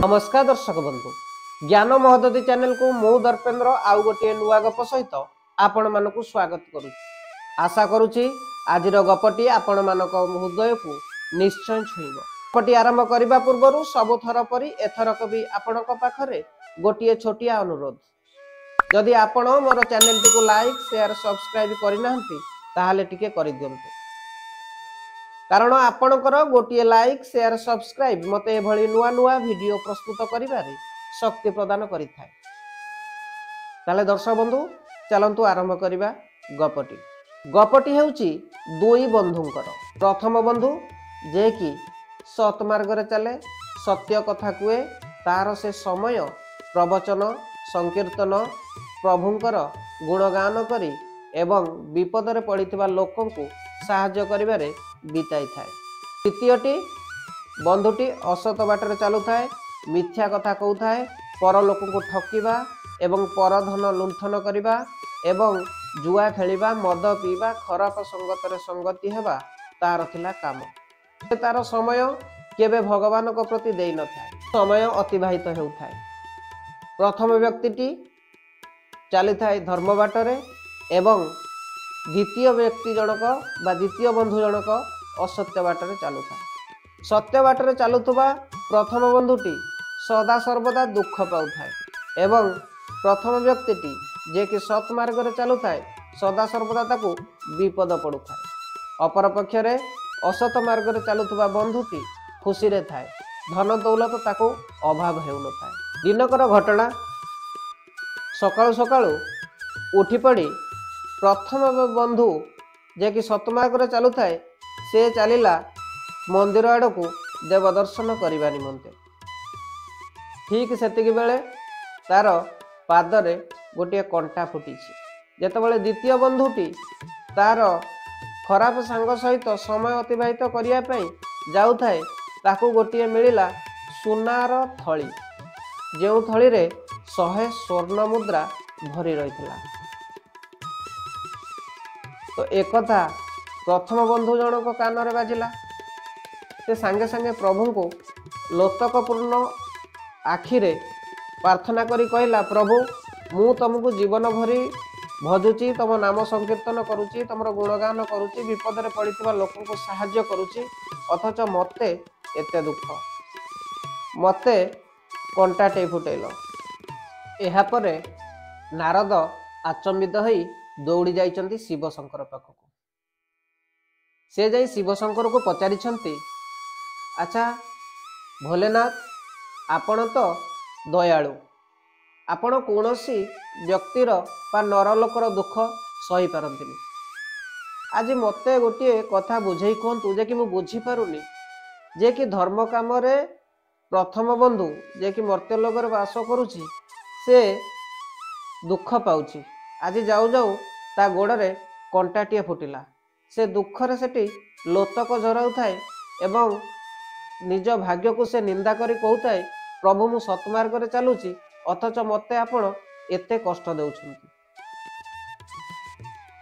नमस्कार दर्शक बंधु ज्ञान महदती चैनल को मु दर्पेन्द्र आउ गोटे नुआ गप सहित आपण मानक स्वागत करू। आशा करुच्ची आज गपटी आपण मानक हृदय को निश्चय छुईब। गपटी आरंभ करने पूर्व सबुथर परी एथरक भी आपण पाखरे गोटे छोटिया अनुरोध, जदि आपण मोर चैनल टी को लाइक शेयर सब्सक्राइब करना ताहले टिके कर दियंतु, कारण आपणकर गोटे लाइक शेयर सब्सक्राइब मते एभली नुआ नुआ वीडियो प्रस्तुत करिबारे शक्ति प्रदान करिथाय। ताले दर्शक बंधु चलंतु आरंभ करिबा गपटी। गपटी हेउची दुई बंधुंकर। प्रथम बंधु जे कि सत मार्ग रे चले, सत्य कथा कुए, तार से समय प्रवचन संकीर्तन प्रभुंकर गुणगान करी एवं विपद रे पड़िथिबा लोकन को साहाय्य करिबारे बिताई थाए। द्वितीयटी बंधुटी असत बाटर चलु थाए, मिथ्या कथा कहू थाए, पर लोक को ठकिबा एवं पर धन लुंठन करिबा एवं जुआ खेलिबा, मद पीबा, खराब संगत रे संगति हेबा तार थिला काम। तार समय केबे भगवान को प्रति देई न थाए, समय अतिबाहित हेउ थाए। प्रथम व्यक्तिटी चली थाए धर्म बाटरे एवं द्वितीय व्यक्ति जनक बा द्वितीय बंधु जनक असत्य बाटरे चलु थाए। सत्य बाटरे चलुथुबा प्रथम बंधुटी सदा सर्वदा दुख पाउ थाए एवं प्रथम व्यक्तिटी जे कि सत मार्ग रे चलु थाए सदा सर्वदा ताकू विपद पड़ु थाए। अपर पक्षरे असत मार्ग रे चलुथुबा बंधुटी खुशी रे थाए, धन दौलत ताकू अभाव हेउ न थाए। दिनकर घटना सकाळु सकाळु उठी पड़ी प्रथम बंधु जे कि सतमार्ग रे चलु थाए से चलिला मंदिर आड़ को देव दर्शन करने निमंते। ठीक सेतिकी बेले तार पादरे गोटे कंटा फुटी। जेतेबेले द्वितीय बंधुटी तार खराब सांग सहित समय अतिबाहित करिया पई जाउथाए, ताकू गोटे मिलिला सुनार थली, जो थली रे 100 स्वर्ण मुद्रा भरी रहितला। तो एक कथा प्रथम बंधु जनक कान रे बाजिला। से सांगे सांगे प्रभु को लोतकपूर्ण आखिरे प्रार्थना करी कहला, प्रभु मु तुमको जीवन भरी भजुची, तुम नाम संकीर्तन करुची, तुम गुणगान करुची, विपद रे पड़िथिबा लोकन को सहाय्य करुची, अथच मते एते दुख, मते कंटाटे फुटेल। एहा परे नारद आचंबित होई दौड़ी जाइछन्ति शिव शंकर पाखक। से जाई शिव शंकर को पचारिछन्ति, अच्छा भोलेनाथ आपण तो दयालु, आपण कौनसी व्यक्तिर बा नरलोकर दुख सही पारंतिनि। आज मते गोटे कथा बुझेई कहतु जे कि मु बुझी पारुनी, जे कि धर्म काम रे प्रथम बंधु जे कि मर्त्यलोक रे वास करुची से दुख पाउची। आज जाऊ जाऊ ता गोड़े कंटाटिए फुटिला, से दुखरे सेठी लोतक झराउ थाए एवं निज भाग्य को से निंदा करी कहूए, प्रभु मु सतमार्ग रे चलुची अथच मते आपण एते कष्ट देउछन्ति।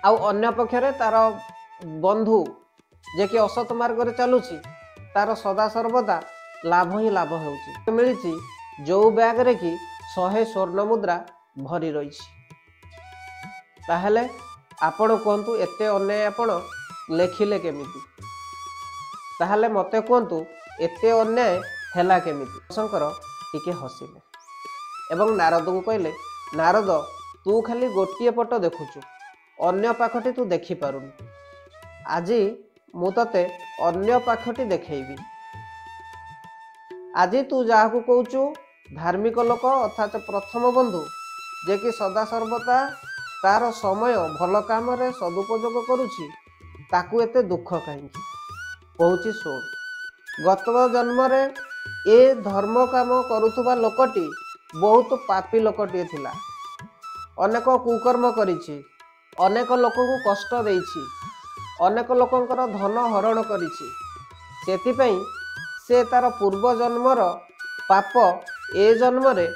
आउ अन्य पक्षरे तार बंधु जे कि असत मार्ग रे चलुची, तार सदा सर्वदा लाभ ही लाभ हेउची। मिलिची जो बैग रे कि 100 स्वर्ण मुद्रा भरी रही। ताहले आपण कहतु एते अन्याय आपण लेखिले केमिति? ताहले मते कहतु एते अन्याय हैला केमिति? शंकर टिके हसिले एवं नारद को कहले, नारद तू खाली गोटिए पट देखुचु, अन्य पाखटी तू देखि पारुनी। आज मु तते अन्य पाखटी देखैबी। आज तू जाहाकू कहूचु धार्मिक लोक अर्थात प्रथम बंधु जे कि सदा सर्वदा तार समय भल काम रे सदुपयोग करुची, ताकू एते दुख कहीं कहूची शुण। गत जन्म रे ए धर्म काम करुथुबा लोकटी बहुत पापी लोकटी थिला, अनेक कुकर्म करिछि, अनेक लोक को कष्ट देइछि, अनेक लोकंकर धन हरण करिछि। सेतिपई से तार पूर्व जन्मर पाप ए जन्म रे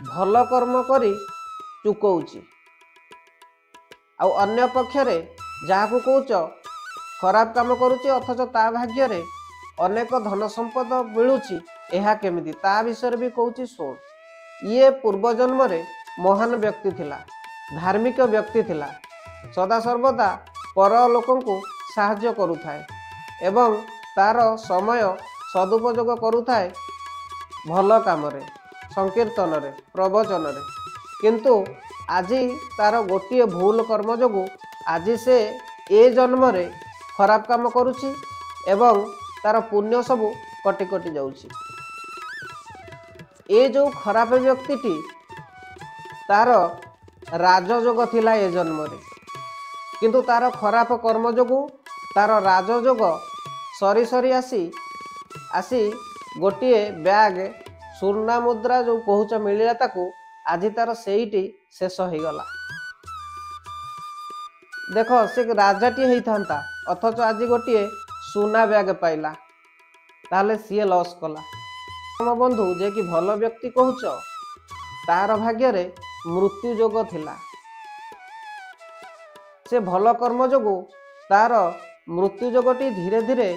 भल कर्म करी चुकौची। आउ अन्य पक्षरे जाहाकू कहूच खराब काम करुची अथच ता भाग्य रे अनेक धन संपद मिलूची यह केमिति ता विषय भी कहूँ शुण। ये पूर्व जन्म रे महान व्यक्ति थिला, धार्मिक व्यक्ति थिला, सदा सर्वदा पर लोकन को साहाय्य करुथाए एवं तार समय सदुपयोग करुथाए भल काम रे, संकीर्तन रे, प्रवचन रे। किंतु आज तार गोटे भूल कर्म जोगु आज से ए जन्म रे खराब काम करुछि एवं तार पुण्य सबु कटि कटि जाउछि। ए जो खराब व्यक्तिटी तार राजयोग थिला ए जन्म रे, किंतु तार खराब कर्म जोगु तार राजयोग सरी सरी आसी गोटे बैग सुना मुद्रा जो पहुँच मिलला ताकू आज तार सेईटी शेष हो गला। देख से राजाटी होता अथच आज गोटे सुना बैग पाइला, ताले सी लॉस कला। मो बंधु जे कि भल व्यक्ति कहूच तार भाग्य रे मृत्यु जोग थिला, से भल कर्म जोगु तार मृत्यु जोगटी धीरे धीरे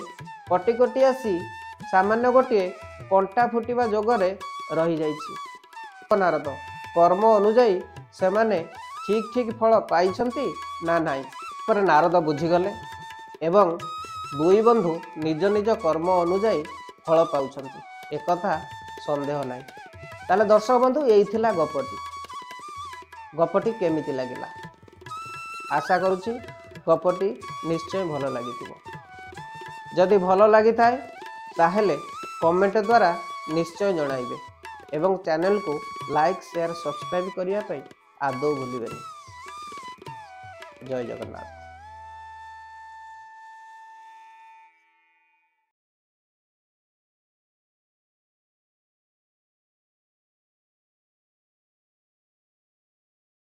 कटि कटि आसी सामान्य गोटे कंटा फुटिबा जोगरे रही जाइछि। नारद कर्म अनुजाई से माने ठीक ठीक फल पाइछंती ना नाई पर नारद बुझीगले एवं दुई बंधु निज निज कर्म अनुजाई फल पाउछंती, एक कथा संदेह नहीं। ताले दर्शक बंधु यही थिला गपटी केमिति लागिला। आशा करुछि गपटी निश्चय भल लागिथिबो। जदि भल लागि थाए ताहेले कमेंट द्वारा निश्चय जणाइबे एवं चैनल को लाइक शेयर सब्सक्राइब करिया पई आदौ भूलिबेनी। जय जगन्नाथ।